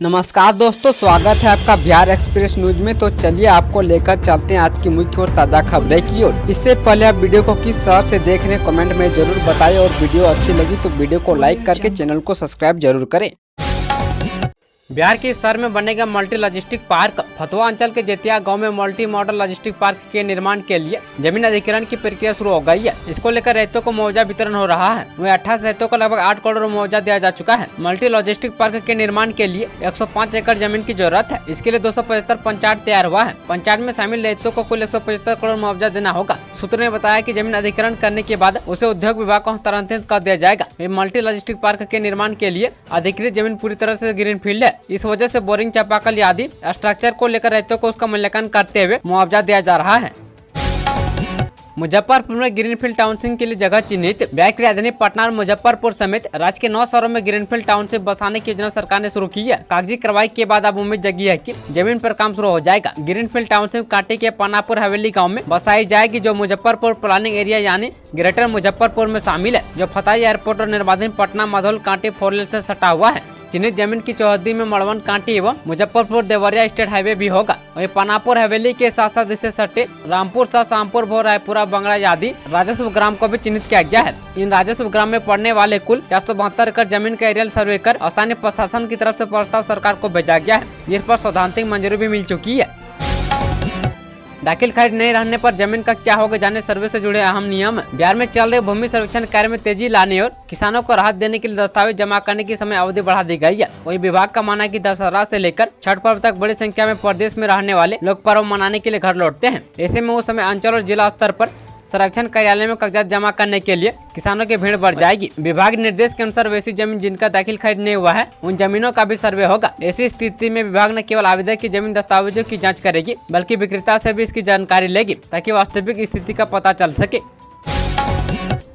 नमस्कार दोस्तों, स्वागत है आपका बिहार एक्सप्रेस न्यूज में। तो चलिए आपको लेकर चलते हैं आज की मुख्य और ताज़ा खबरें की ओर। इससे पहले आप वीडियो को किस शहर से देख रहे हैं कमेंट में जरूर बताएं और वीडियो अच्छी लगी तो वीडियो को लाइक करके चैनल को सब्सक्राइब जरूर करें। बिहार के शहर में बनेगा मल्टी लॉजिस्टिक पार्क। फतुहा अंचल के जेतिया गांव में मल्टी मॉडल लॉजिस्टिक पार्क के निर्माण के लिए जमीन अधिग्रहण की प्रक्रिया शुरू हो गई है। इसको लेकर रैयतों को मुआवजा वितरण हो रहा है। वहीं 28 रैयतों को लगभग 8 करोड़ मुआवजा दिया जा चुका है। मल्टी लॉजिस्टिक पार्क के निर्माण के लिए 105 एकड़ जमीन की जरूरत है। इसके लिए 275 पंचायत तैयार हुआ है। पंचायत में शामिल रैयतों को कुल 175 करोड़ मुआवजा देना होगा। सूत्र ने बताया कि जमीन अधिग्रहण करने के बाद उसे उद्योग विभाग को हस्तांतरित कर दिया जाएगा। मल्टी लॉजिस्टिक पार्क के निर्माण के लिए अधिकृत जमीन पूरी तरह से ग्रीन फील्ड है। इस वजह से बोरिंग, चापाकल आदि स्ट्रक्चर को लेकर रैयतों को उसका मूल्यांकन करते हुए मुआवजा दिया जा रहा है। मुजफ्फरपुर में ग्रीनफील्ड टाउनशिप के लिए जगह चिन्हित। बिहार की राजधानी पटना और मुजफ्फरपुर समेत राज्य के 9 शहरों में ग्रीनफील्ड टाउनशिप बसाने की योजना सरकार ने शुरू की है। कागजी कार्रवाई के बाद अब उम्मीद जगी है कि जमीन पर काम शुरू हो जाएगा। ग्रीनफील्ड टाउनशिप कांटे के पनापुर हवेली गांव में बसाई जाएगी, जो मुजफ्फरपुर प्लानिंग एरिया यानी ग्रेटर मुजफ्फरपुर में शामिल है, जो फताही एयरपोर्ट और निर्वाधीन पटना मधौल कांटे 4 लेन से सटा हुआ है। चिन्हित जमीन की चौहद्दी में मड़वन कांटी एवं मुजफ्फरपुर देवरिया स्टेट हाईवे भी होगा। वहीं पनापुर हवेली के साथ साथ इसे सटे रामपुर सा शामपुर भो रायपुरा बंगड़ा आदि राजस्व ग्राम को भी चिन्हित किया गया है। इन राजस्व ग्राम में पड़ने वाले कुल 472 एकड़ जमीन का एरियल सर्वे कर स्थानीय प्रशासन की तरफ से प्रस्ताव सरकार को भेजा गया है, जिस पर सैद्धांतिक मंजूरी भी मिल चुकी है। दाखिल खारिज नहीं रहने पर जमीन का क्या होगा, जाने सर्वे से जुड़े अहम नियम। बिहार में चल रहे भूमि सर्वेक्षण कार्य में तेजी लाने और किसानों को राहत देने के लिए दस्तावेज जमा करने की समय अवधि बढ़ा दी गई है। वहीं विभाग का मानना है कि दशहरा से लेकर छठ पर्व तक बड़ी संख्या में प्रदेश में रहने वाले लोग पर्व मनाने के लिए घर लौटते हैं। ऐसे में उस समय अंचल और जिला स्तर पर संरक्षण कार्यालय में कागजात जमा करने के लिए किसानों की भीड़ बढ़ जाएगी। विभाग निर्देश के अनुसार वैसी जमीन जिनका दाखिल खारिज नहीं हुआ है उन जमीनों का भी सर्वे होगा। ऐसी स्थिति में विभाग न केवल आवेदक की जमीन दस्तावेजों की जांच करेगी बल्कि विक्रेता से भी इसकी जानकारी लेगी ताकि वास्तविक स्थिति का पता चल सके।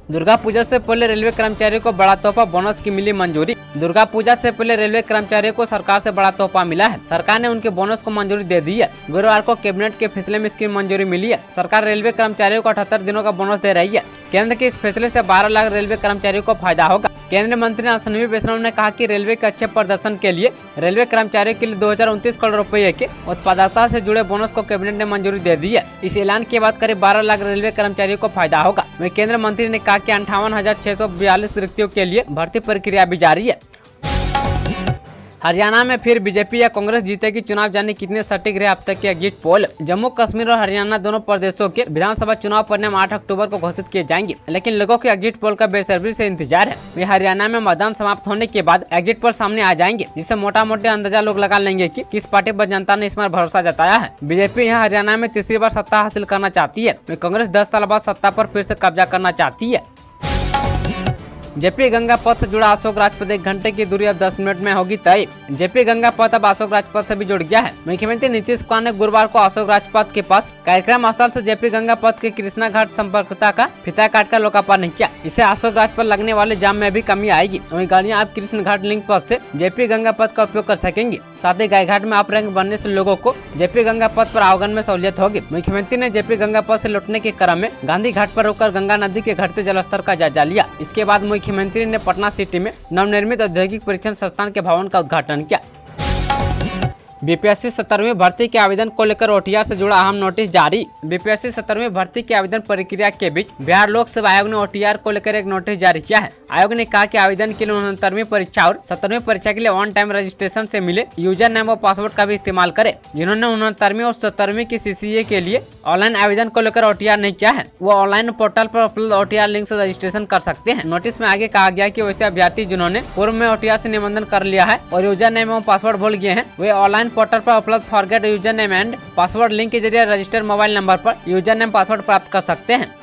दुर्गा पूजा से पहले रेलवे कर्मचारियों को बड़ा तोहफा बोनस की मिली मंजूरी। दुर्गा पूजा से पहले रेलवे कर्मचारियों को सरकार से बड़ा तोहफा मिला है। सरकार ने उनके बोनस को मंजूरी दे दी है। गुरुवार को कैबिनेट के फैसले में इसकी मंजूरी मिली है। सरकार रेलवे कर्मचारियों को 78 दिनों का बोनस दे रही है। केंद्र के इस फैसले से 12 लाख रेलवे कर्मचारियों को फायदा होगा। केंद्रीय मंत्री अश्विनी वैष्णव ने कहा कि रेलवे के अच्छे प्रदर्शन के लिए रेलवे कर्मचारियों के लिए 2029 करोड़ रुपए के उत्पादकता से जुड़े बोनस को कैबिनेट ने मंजूरी दे दी है। इस ऐलान के बाद करीब 12 लाख रेलवे कर्मचारियों को फायदा होगा। वहीं केंद्रीय मंत्री ने कहा कि 58,642 रिक्तियों के लिए भर्ती प्रक्रिया भी जारी है। हरियाणा में फिर बीजेपी या कांग्रेस जीतेगी, चुनाव जाने कितने सटीक रहे अब तक के एग्जिट पोल। जम्मू कश्मीर और हरियाणा दोनों प्रदेशों के विधानसभा चुनाव परिणाम 8 अक्टूबर को घोषित किए जाएंगे, लेकिन लोगों के एग्जिट पोल का बेसब्री से इंतजार है। वे हरियाणा में मतदान समाप्त होने के बाद एग्जिट पोल सामने आ जाएंगे, जिससे मोटा मोटा अंदाजा लोग लगा लेंगे कि किस पार्टी पर जनता ने इस बार भरोसा जताया है। बीजेपी यहाँ हरियाणा में तीसरी बार सत्ता हासिल करना चाहती है। कांग्रेस 10 साल बाद सत्ता पर फिर से कब्जा करना चाहती है। जेपी गंगा पथ से जुड़ा अशोक राजपथ 1 घंटे की दूरी अब 10 मिनट में होगी तय। जेपी गंगा पथ अब अशोक राजपथ से भी जुड़ गया है। मुख्यमंत्री नीतीश कुमार ने गुरुवार को अशोक राजपथ के पास कार्यक्रम स्थल से जेपी गंगा पथ के कृष्णा घाट संपर्कता का फीता काटकर लोकार्पण किया। इससे अशोक राज पर लगने वाले जाम में भी कमी आएगी। वहीं गाड़ियां अब कृष्ण घाट लिंक पथ से जेपी गंगा पथ का उपयोग कर सकेंगी। साथ ही गायघाट में अप रैंक बनने से लोगों को जेपी गंगा पथ पर आवागमन में सहूलियत होगी। मुख्यमंत्री ने जेपी गंगा पथ से लौटने के क्रम में गांधी घाट पर रुककर गंगा नदी के घटते जलस्तर का जायजा लिया। इसके बाद मुख्यमंत्री ने पटना सिटी में नवनिर्मित औद्योगिक परीक्षण संस्थान के भवन का उद्घाटन किया। बीपीएससी 17वीं भर्ती के आवेदन को लेकर ओटीआर से जुड़ा अहम नोटिस जारी। बीपीएससी 17वीं भर्ती के आवेदन प्रक्रिया के बीच बिहार लोक सेवा आयोग ने ओटीआर को लेकर एक नोटिस जारी किया है। आयोग ने कहा कि आवेदन के लिए 69वीं परीक्षा और 17वीं परीक्षा के लिए ऑन टाइम रजिस्ट्रेशन से मिले यूजर नेम और पासवर्ड का भी इस्तेमाल करे। जिन्होंने 69वीं और 17वीं की सीसीए के लिए ऑनलाइन आवेदन को लेकर ओटीआर नहीं किया है, वो ऑनलाइन पोर्टल पर उपलब्ध ओटीआर लिंक से रजिस्ट्रेशन कर सकते हैं। नोटिस में आगे कहा गया कि वैसे अभ्यर्थी जिन्होंने पूर्व में ओटीआर से निबंधन कर लिया है और यूजर नेम एवं पासवर्ड भूल गए हैं, वे ऑनलाइन पोर्टल पर उपलब्ध forget user name and password link के जरिए रजिस्टर्ड मोबाइल नंबर पर यूजर नेम पासवर्ड प्राप्त कर सकते हैं।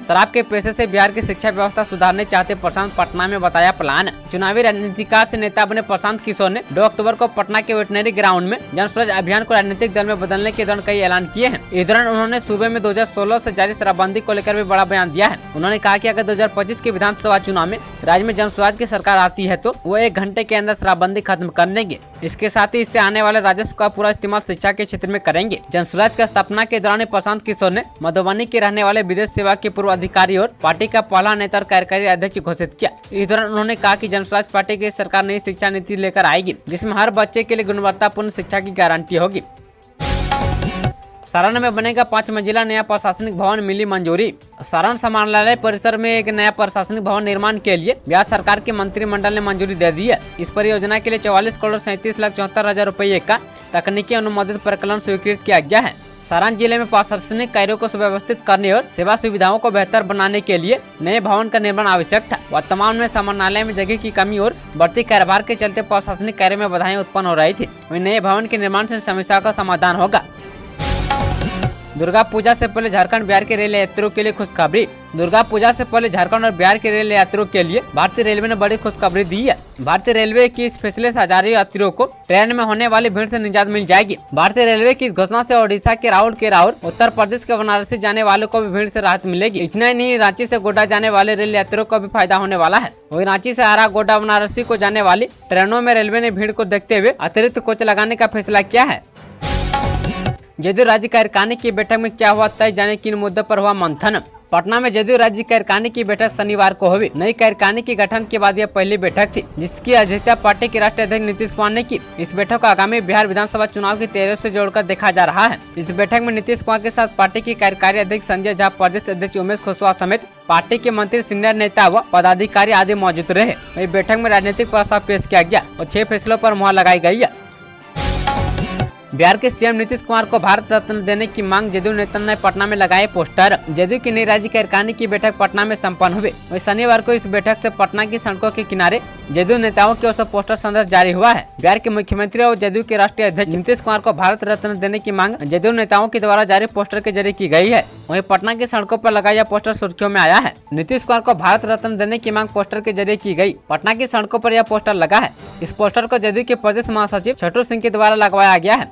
शराब के पैसे से बिहार की शिक्षा व्यवस्था सुधारने चाहते प्रशांत पटना में बताया प्लान। चुनावी रणनीतिकार से नेता बने प्रशांत किशोर ने 2 अक्टूबर को पटना के वेटनरी ग्राउंड में जन स्वराज अभियान को राजनीतिक दल में बदलने के दौरान कई ऐलान किए हैं। इस दौरान उन्होंने सूबे में 2016 से जारी शराबबंदी को लेकर भी बड़ा बयान दिया है। उन्होंने कहा कि अगर 2025 के विधानसभा चुनाव में राज्य में जन स्वराज की सरकार आती है तो वो 1 घंटे के अंदर शराबबंदी खत्म कर देंगे। इसके साथ ही इससे आने वाले राजस्व का पूरा इस्तेमाल शिक्षा के क्षेत्र में करेंगे। जन स्वराज की स्थापना के दौरान प्रशांत किशोर ने मधुबनी के रहने वाले विदेश सेवा के पूर्व पदाधिकारी और पार्टी का पहला नेता और कार्यकारी अध्यक्ष घोषित किया। इस दौरान उन्होंने कहा कि जनस्वराज पार्टी की सरकार नई शिक्षा नीति लेकर आएगी, जिसमें हर बच्चे के लिए गुणवत्तापूर्ण शिक्षा की गारंटी होगी। सारण में बनेगा 5 मंजिला नया प्रशासनिक भवन, मिली मंजूरी। सारण समाहरणालय परिसर में एक नया प्रशासनिक भवन निर्माण के लिए बिहार सरकार के मंत्रिमंडल ने मंजूरी दे दी है। इस परियोजना के लिए 44,37,74,000 रुपये का तकनीकी अनुमोदित प्रकलन स्वीकृत किया गया है। सारण जिले में प्रशासनिक कार्यों को सुव्यवस्थित करने और सेवा सुविधाओं को बेहतर बनाने के लिए नए भवन का निर्माण आवश्यक था। वर्तमान में समाहरणालय में जगह की कमी और बढ़ती कार्यभार के चलते प्रशासनिक कार्य में बाधाएं उत्पन्न हो रही थी। वहीं नए भवन के निर्माण से समस्या का समाधान होगा। दुर्गा पूजा से पहले झारखंड बिहार के रेल यात्रियों के लिए खुशखबरी। दुर्गा पूजा से पहले झारखंड और बिहार के रेल यात्रियों के लिए भारतीय रेलवे ने बड़ी खुशखबरी दी है। भारतीय रेलवे की इस फैसले से हजारों यात्रियों को ट्रेन में होने वाली भीड़ से निजात मिल जाएगी। भारतीय रेलवे की इस घोषणा से ओडिशा के राउर, उत्तर प्रदेश के बनारसी जाने वालों को भी भीड़ से राहत मिलेगी। इतना ही नहीं, रांची से गोड्डा जाने वाले रेल यात्रियों को भी फायदा होने वाला है। वही रांची से आरा, गोड्डा, बनारसी को जाने वाली ट्रेनों में रेलवे ने भीड़ को देखते हुए अतिरिक्त कोच लगाने का फैसला किया है। जदयू राज्य कार्यकारिणी की बैठक में क्या हुआ तय, जाने किन मुद्दों पर हुआ मंथन। पटना में जदयू राज्य कार्यकारिणी की बैठक शनिवार को हुई। नई कार्यकारिणी के गठन के बाद यह पहली बैठक थी, जिसकी अध्यक्षता पार्टी के राष्ट्रीय अध्यक्ष नीतीश कुमार ने की। इस बैठक को आगामी बिहार विधानसभा चुनाव की तैयारियों से जोड़कर देखा जा रहा है। इस बैठक में नीतीश कुमार के साथ पार्टी के कार्यकारी अध्यक्ष संजय झा, प्रदेश अध्यक्ष उमेश कुशवाहा समेत पार्टी के मंत्री, सीनियर नेता व पदाधिकारी आदि मौजूद रहे। वही बैठक में राजनीतिक प्रस्ताव पेश किया गया और 6 फैसलों पर मुहर लगाई गई है। बिहार के सीएम नीतीश कुमार को भारत रत्न देने की मांग, जदयू नेता ने पटना में लगाए पोस्टर। जदयू की नई राज्य कार्यकारिणी की बैठक पटना में संपन्न हुई। वही शनिवार को इस बैठक से पटना की सड़कों के किनारे जदयू नेताओं की ओर से पोस्टर संदेश जारी हुआ है। बिहार के मुख्यमंत्री और जदयू के राष्ट्रीय अध्यक्ष नीतीश कुमार को भारत रत्न देने की मांग जदयू नेताओं के द्वारा जारी पोस्टर के जरिए की गई है। वहीं पटना की सड़कों पर लगाया पोस्टर सुर्खियों में आया है। नीतीश कुमार को भारत रत्न देने की मांग पोस्टर के जरिए की गई। पटना की सड़कों पर यह पोस्टर लगा है। इस पोस्टर को जदयू के प्रदेश महासचिव छोटू सिंह के द्वारा लगवाया गया है।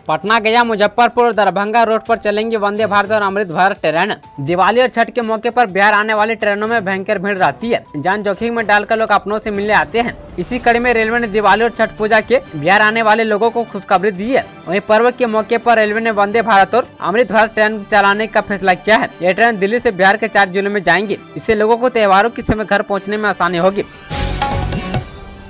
पटना, गया, मुजफ्फरपुर और दरभंगा रोड पर चलेंगी वंदे भारत और अमृत भारत ट्रेन। दिवाली और छठ के मौके पर बिहार आने वाली ट्रेनों में भयंकर भीड़ रहती है। जान जोखिम में डालकर लोग अपनों से मिलने आते हैं। इसी कड़ी में रेलवे ने दिवाली और छठ पूजा के बिहार आने वाले लोगों को खुशखबरी दी है। वहीं पर्व के मौके पर रेलवे ने वंदे भारत और अमृत भारत ट्रेन चलाने का फैसला किया है। यह ट्रेन दिल्ली से बिहार के 4 जिलों में जाएंगी। इससे लोगों को त्योहारों के समय घर पहुँचने में आसानी होगी।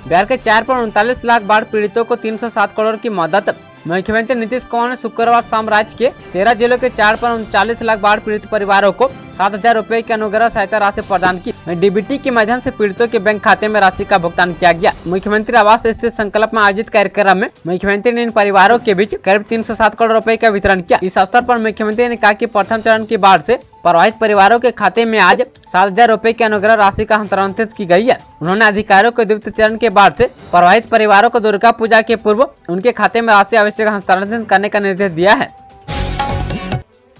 बिहार के 4.39 लाख बाढ़ पीड़ितों को 307 करोड़ की मदद। मुख्यमंत्री नीतीश कुमार ने शुक्रवार शाम राज्य के 13 जिलों के 4.39 लाख बाढ़ पीड़ित परिवारों को 7,000 रुपए की अनुग्रह सहायता राशि प्रदान की। डीबीटी के माध्यम से पीड़ितों के बैंक खाते में राशि का भुगतान किया गया। मुख्यमंत्री आवास स्थित संकल्प में आयोजित कार्यक्रम में मुख्यमंत्री ने इन परिवारों के बीच करीब 307 करोड़ रुपए का वितरण किया। इस अवसर पर मुख्यमंत्री ने कहा कि प्रथम चरण की बाढ़ से प्रभावित परिवारों के खाते में आज 7,000 रुपए की अनुग्रह राशि का हस्तांतरित की गई है। उन्होंने अधिकारियों को द्वितीय चरण के बाढ़ से प्रभावित परिवारों को दुर्गा पूजा के पूर्व उनके खाते में राशि आवश्यक हस्तांतरित करने का निर्देश दिया है।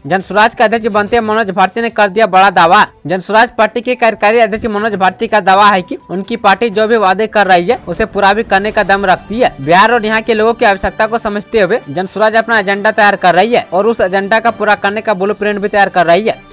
जनसुराज के अध्यक्ष बनते मनोज भारती ने कर दिया बड़ा दावा। जनसुराज पार्टी के कार्यकारी अध्यक्ष मनोज भारती का दावा है कि उनकी पार्टी जो भी वादे कर रही है उसे पूरा भी करने का दम रखती है। बिहार और यहाँ के लोगों की आवश्यकता को समझते हुए जनसुराज अपना एजेंडा तैयार कर रही है और उस एजेंडा का पूरा करने का ब्लूप्रिंट भी तैयार कर रही है।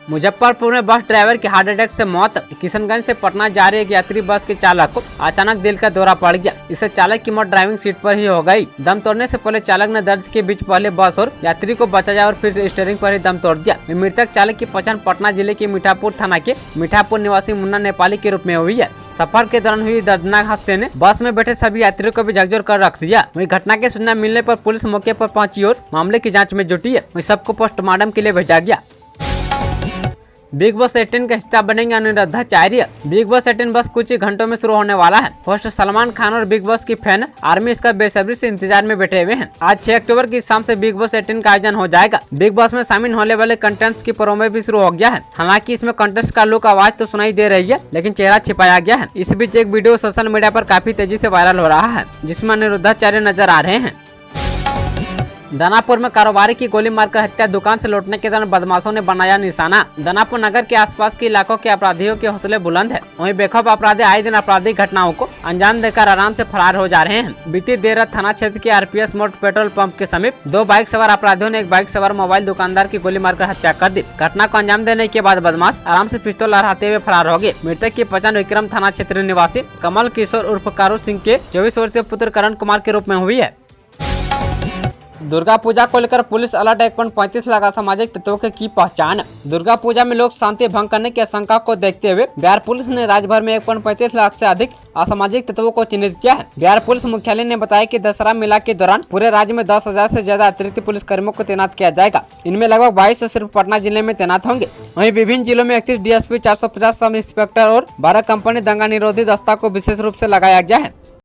मुजफ्फरपुर में बस ड्राइवर की हार्ट अटैक से मौत। किशनगंज से पटना जा रही एक यात्री बस के चालक को अचानक दिल का दौरा पड़ गया। इससे चालक की मौत ड्राइविंग सीट पर ही हो गई। दम तोड़ने से पहले चालक ने दर्द के बीच पहले बस और यात्री को बचाया और फिर स्टीयरिंग पर ही दम तोड़ दिया। मृतक चालक की पहचान पटना जिले के मीठापुर थाना के मीठापुर निवासी मुन्ना नेपाली के रूप में हुई है। सफर के दौरान हुई दर्दनाक हादसे ने बस में बैठे सभी यात्रियों को भी झकझोर कर रख दिया। वही घटना की सूचना मिलने पर पुलिस मौके पर पहुंची और मामले की जाँच में जुटी है। वही सबको पोस्टमार्टम के लिए भेजा गया। बिग बॉस 18 का हिस्सा बनेंगे अनिरुद्धाचार्य। बिग बॉस 18 बस कुछ ही घंटों में शुरू होने वाला है। होस्ट सलमान खान और बिग बॉस की फैन आर्मी इसका बेसब्री से इंतजार में बैठे हुए हैं। आज 6 अक्टूबर की शाम से बिग बॉस 18 का आयोजन हो जाएगा। बिग बॉस में शामिल होने वाले कंटेंट्स की प्रोमो भी शुरू हो गया है। हालांकि इसमें कंटेंट्स का लुक आवाज तो सुनाई दे रही है, लेकिन चेहरा छिपाया गया है। इस बीच एक वीडियो सोशल मीडिया पर काफी तेजी से वायरल हो रहा है, जिसमें अनिरुद्धाचार्य नजर आ रहे हैं। दानापुर में कारोबारी की गोली मारकर हत्या। दुकान से लौटने के दौरान बदमाशों ने बनाया निशाना। दानापुर नगर के आसपास के इलाकों के अपराधियों के हौसले बुलंद है। वहीं बेखौफ अपराधी आए दिन आपराधिक घटनाओं को अंजाम देकर आराम से फरार हो जा रहे हैं। बीती देर रात थाना क्षेत्र के आरपीएस मोड़ पेट्रोल पंप के समीप 2 बाइक सवार अपराधियों ने एक बाइक सवार मोबाइल दुकानदार की गोली मारकर हत्या कर दी। घटना को अंजाम देने के बाद बदमाश आराम से पिस्तौल लहराते हुए फरार हो गए। मृतक की पहचान विक्रम थाना क्षेत्र निवासी कमल किशोर उर्फ कारू सिंह के 24 वर्षीय पुत्र करण कुमार के रूप में हुई है। दुर्गा पूजा को लेकर पुलिस अलर्ट। 1.35 लाख असामाजिक तत्वों की पहचान। दुर्गा पूजा में लोग शांति भंग करने की आशंका को देखते हुए बिहार पुलिस ने राज्य भर में 1.35 लाख से अधिक असामाजिक तत्वों को चिन्हित किया है। बिहार पुलिस मुख्यालय ने बताया कि दशहरा मेला के दौरान पूरे राज्य में 10,000 से ज्यादा अतिरिक्त पुलिस कर्मियों को तैनात किया जाएगा। इनमें लगभग 22 सिर्फ पटना जिले में तैनात होंगे। वहीं विभिन्न जिलों में 31 DSP, 450 सब इंस्पेक्टर और 12 कंपनी दंगा निरोधी दस्ता को विशेष रूप से लगाया गया है।